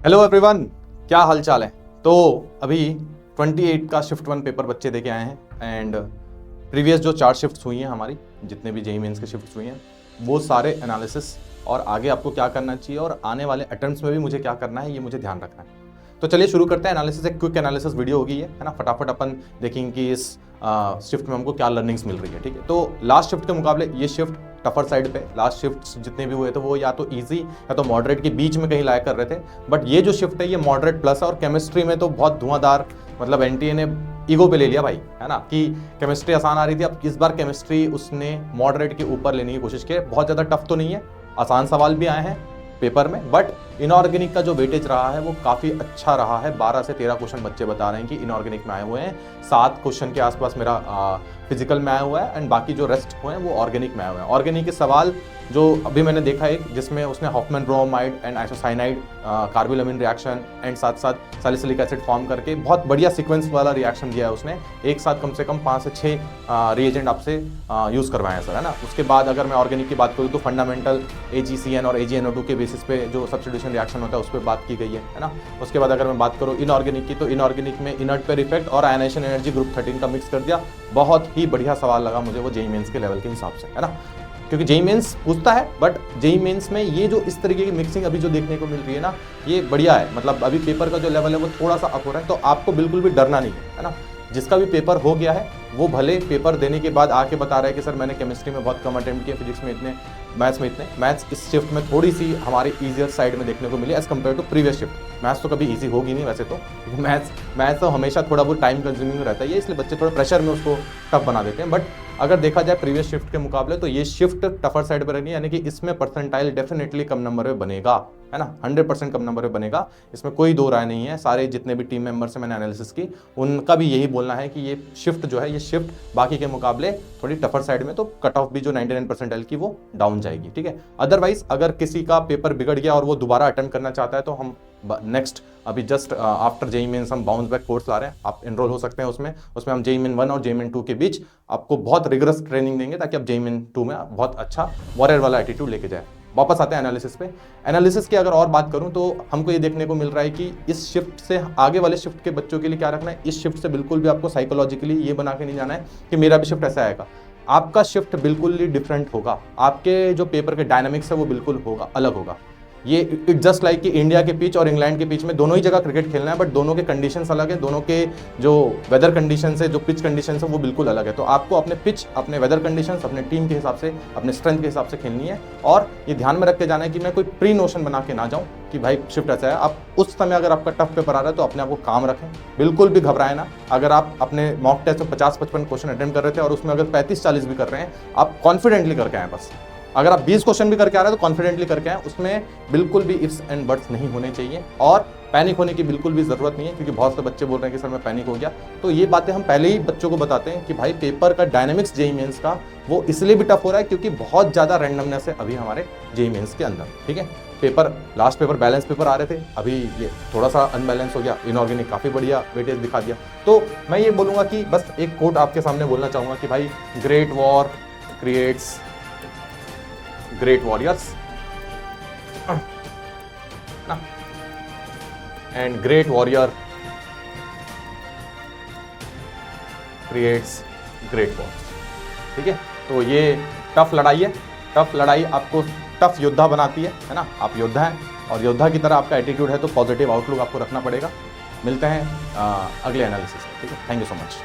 Hello everyone, क्या हाल चाल है। तो अभी 28 का शिफ्ट 1 पेपर बच्चे देके आए हैं एंड प्रीवियस जो 4 शिफ्ट्स हुई हैं हमारी, जितने भी जेईई मेंस के शिफ्ट्स हुई हैं वो सारे एनालिसिस और आगे आपको क्या करना चाहिए और आने वाले अटेम्प्ट्स में भी मुझे क्या करना है ये मुझे ध्यान रखना है। तो चलिए शुरू करते हैं। एनालिसिस एक क्विक एनालिसिस वीडियो होगी है ना। फटाफट अपन देखेंगे कि इस शिफ्ट में हमको क्या लर्निंग्स मिल रही है। ठीक है, तो लास्ट शिफ्ट के मुकाबले ये शिफ्ट टफर साइड पे, लास्ट शिफ्ट जितने भी हुए थे वो या तो इजी या तो मॉडरेट के बीच में कहीं लाया कर रहे थे, बट ये जो शिफ्ट है ये मॉडरेट प्लस है। और केमिस्ट्री में तो बहुत धुआंधार, मतलब एनटीए ने ईगो पे ले लिया भाई, है ना, कि केमिस्ट्री आसान आ रही थी, अब इस बार केमिस्ट्री उसने मॉडरेट के ऊपर लेने की कोशिश की। बहुत ज़्यादा टफ तो नहीं है, आसान सवाल भी आए हैं पेपर में, बट इनऑर्गेनिक का जो वेटेज रहा है वो काफ़ी अच्छा रहा है। 12 से 13 क्वेश्चन बच्चे बता रहे हैं कि इनऑर्गेनिक में आए हुए हैं। 7 क्वेश्चन के आसपास मेरा फिजिकल में आया हुआ है एंड बाकी जो रेस्ट हुए हैं वो ऑर्गेनिक में आए हुए हैं। ऑर्गेनिक के सवाल जो अभी मैंने देखा एक, जिसमें उसने Hofmann bromide and isocyanide carbylamine reaction and साथ साथ सैलिसिलिक एसिड फॉर्म करके बहुत बढ़िया सीक्वेंस वाला रिएक्शन दिया है उसने। एक साथ कम से कम 5 से 6 रिएजेंट आपसे यूज़ करवाए हैं सर, है ना। उसके बाद अगर मैं ऑर्गेनिक की बात करूँ तो फंडामेंटल AgCN और AgNO2 के बेसिस पे जो सब्स्टिट्यूशन रिएक्शन होता है उस पर बात की गई है ना। उसके बाद अगर मैं बात करूँ इनऑर्गेनिक की, तो इनऑर्गेनिक में इनर्ट पेयर इफेक्ट और आयनाइजेशन एनर्जी ग्रुप 13 का मिक्स कर दिया। बहुत ही बढ़िया सवाल लगा मुझे वो जेईई मेंस के लेवल के हिसाब से, है ना, क्योंकि जेईई मेंस पूछता है, बट जेईई मेंस में ये जो इस तरीके की मिक्सिंग अभी जो देखने को मिल रही है ना, ये बढ़िया है। मतलब अभी पेपर का जो लेवल है वो थोड़ा सा अप हो रहा है, तो आपको बिल्कुल भी डरना नहीं है ना। जिसका भी पेपर हो गया है वो भले पेपर देने के बाद आके बता रहा है कि सर मैंने केमिस्ट्री में बहुत कम अटेम्प्ट किए, फिजिक्स में इतने, मैथ्स में इतने। मैथ्स इस शिफ्ट में थोड़ी सी हमारी ईजियर साइड में देखने को मिली as compared to previous shift. Maths तो कभी ईजी होगी नहीं वैसे तो, मैथ्स तो हमेशा थोड़ा बहुत टाइम कंज्यूमिंग रहता है, इसलिए बच्चे थोड़ा प्रेशर में उसको टफ बना देते हैं। बट अगर देखा जाए प्रीवियस शिफ्ट के मुकाबले तो ये शिफ्ट टफर साइड पर रहेगी, यानी कि इसमें परसेंटाइल डेफिनेटली कम नंबर में बनेगा, है ना, 100% कम नंबर में बनेगा, इसमें कोई दो राय नहीं है। सारे जितने भी टीम मेंबर से मैंने एनालिसिस की उनका भी यही बोलना है कि ये शिफ्ट जो है, ये शिफ्ट बाकी के मुकाबले थोड़ी टफर साइड में, तो कट ऑफ भी जो 99 परसेंटाइल की वो डाउन जाएगी। ठीक है, अदरवाइज अगर किसी का पेपर बिगड़ गया और वो दोबारा अटेम्प्ट करना चाहता है तो हम नेक्स्ट अभी जस्ट आफ्टर जेईई मेंस हम बाउंस बैक कोर्स ला रहे हैं, आप एनरोल हो सकते हैं उसमें हम जेईई मेन 1 और जेईई मेन 2 के बीच आपको बहुत रिगरस ट्रेनिंग देंगे ताकि आप जेईई मेन 2 में बहुत अच्छा वॉरियर वाला एटीट्यूड लेके जाए। वापस आते हैं एनालिसिस पे। एनालिसिस की अगर और बात करूं तो हमको ये देखने को मिल रहा है कि इस शिफ्ट से आगे वाले शिफ्ट के बच्चों के लिए क्या रखना है। इस शिफ्ट से बिल्कुल भी आपको साइकोलॉजिकली ये बना के नहीं जाना है कि मेरा भी शिफ्ट ऐसा आएगा। आपका शिफ्ट बिल्कुल ही डिफरेंट होगा, आपके जो पेपर के डायनामिक्स है वो बिल्कुल होगा, अलग होगा। ये इट जस्ट लाइक कि इंडिया के पिच और इंग्लैंड के पिच में दोनों ही जगह क्रिकेट खेलना है, बट दोनों के कंडीशंस अलग है, दोनों के जो वेदर कंडीशंस है, जो पिच कंडीशंस है वो बिल्कुल अलग है। तो आपको अपने पिच, अपने वेदर कंडीशंस, अपने टीम के हिसाब से, अपने स्ट्रेंथ के हिसाब से खेलनी है। और ये ध्यान में रख के जाना है कि मैं कोई प्री नोशन बना के ना जाऊँ कि भाई शिफ्ट ऐसा है। आप उस समय अगर आपका टफ पेपर आ रहा है तो अपने आप को काम रखें, बिल्कुल भी घबराए ना। अगर आप अपने मॉक टेस्ट में 50-55 क्वेश्चन अटेम्प्ट कर रहे थे और उसमें अगर 35-40 भी कर रहे हैं, आप कॉन्फिडेंटली करके आए। बस अगर आप 20 क्वेश्चन भी करके आ रहे हैं तो कॉन्फिडेंटली करके आए, उसमें बिल्कुल भी इफ्स एंड बट्स नहीं होने चाहिए और पैनिक होने की बिल्कुल भी ज़रूरत नहीं है, क्योंकि बहुत से बच्चे बोल रहे हैं कि सर मैं पैनिक हो गया। तो ये बातें हम पहले ही बच्चों को बताते हैं कि भाई पेपर का डायनामिक्स जेईई मेंस का वो इसलिए भी टफ हो रहा है क्योंकि बहुत ज़्यादा रैंडमनेस है अभी हमारे जेईई मेंस के अंदर। ठीक है, paper last paper balance paper आ रहे थे, अभी ये थोड़ा सा अनबैलेंस हो गया। इनऑर्गेनिक काफ़ी बढ़िया वेटेज दिखा दिया। तो मैं ये बोलूँगा कि बस एक कोट आपके सामने बोलना चाहूँगा कि भाई great war creates great warriors and great warrior creates great war. ठीक है, तो ये टफ लड़ाई है। टफ लड़ाई आपको टफ योद्धा बनाती है ना। आप योद्धा हैं और योद्धा की तरह आपका एटीट्यूड है, तो पॉजिटिव आउटलुक आपको रखना पड़ेगा। मिलते हैं अगले एनालिसिस में। ठीक है, थैंक यू सो मच।